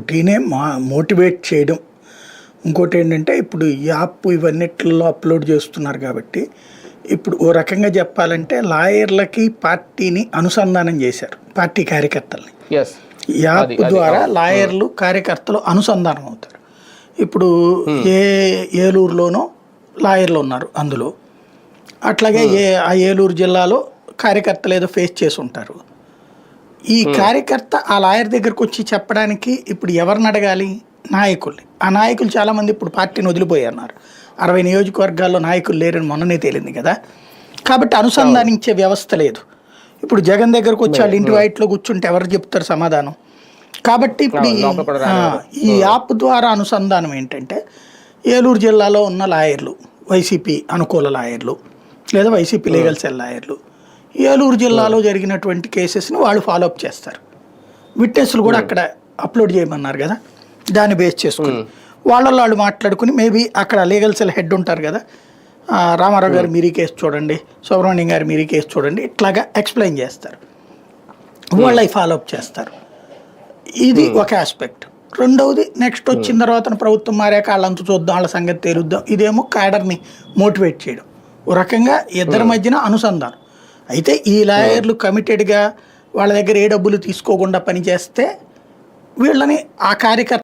రొటీనే motivate చేయడం. ఇంకోటి ఏంటంటే ఇప్పుడు ఈ యాప్ ఇవన్నిటిలో అప్లోడ్ చేస్తున్నారు కాబట్టి ఇప్పుడు ఓ రకంగా చెప్పాలంటే లాయర్లకి పార్టీని అనుసంధానం చేశారు, పార్టీ కార్యకర్తల్ని. యాప్ ద్వారా లాయర్లు కార్యకర్తలు అనుసంధానం అవుతారు. ఇప్పుడు ఏలూరులోనో లాయర్లు ఉన్నారు అందులో, అట్లాగే ఆ ఏలూరు జిల్లాలో కార్యకర్తలు ఏదో ఫేస్ చేసి ఉంటారు. ఈ కార్యకర్త ఆ లాయర్ దగ్గరకు వచ్చి చెప్పడానికి ఇప్పుడు ఎవరిని అడగాలి? నాయకుల్ని. ఆ నాయకులు చాలామంది ఇప్పుడు పార్టీని వదిలిపోయారు. 60 నియోజకవర్గాల్లో నాయకులు లేరని మొన్ననే తేలింది కదా. కాబట్టి అనుసంధానించే వ్యవస్థ లేదు. ఇప్పుడు జగన్ దగ్గరకు వచ్చి వాళ్ళ ఇంటి వైట్లో కూర్చుంటే ఎవరు చెప్తారు సమాధానం? కాబట్టి ఇప్పుడు ఈ యాప్ ద్వారా అనుసంధానం ఏంటంటే ఏలూరు జిల్లాలో ఉన్న లాయర్లు, వైసీపీ అనుకూల లాయర్లు లేదా వైసీపీ లీగల్ సెల్ లాయర్లు ఏలూరు జిల్లాలో జరిగినటువంటి కేసెస్ని వాళ్ళు ఫాలోఅప్ చేస్తారు. విట్నెస్లు కూడా అక్కడ అప్లోడ్ చేయమన్నారు కదా, దాన్ని బేస్ చేసుకుని వాళ్ళు మాట్లాడుకుని మేబీ అక్కడ లీగల్ సెల్ హెడ్ ఉంటారు కదా, రామారావు గారు మీరు ఈ కేసు చూడండి, సుబ్రహ్మణ్యం గారు మీరు ఈ కేసు చూడండి, ఇట్లాగా ఎక్స్ప్లెయిన్ చేస్తారు. వాళ్ళు అవి ఫాలోఅప్ చేస్తారు. ఇది ఒక ఆస్పెక్ట్. రెండవది నెక్స్ట్ వచ్చిన తర్వాత ప్రభుత్వం మారాక వాళ్ళంతా చూద్దాం, వాళ్ళ సంగతి తేలుద్దాం. ఇదేమో క్యాడర్ని మోటివేట్ చేయడం. ఓ రకంగా ఇద్దరి మధ్యన అనుసంధానం. అయితే ఈ లాయర్లు కమిటెడ్గా వాళ్ళ దగ్గర ఏ డబ్బులు తీసుకోకుండా పనిచేస్తే వీళ్ళని ఆ కార్యకర్త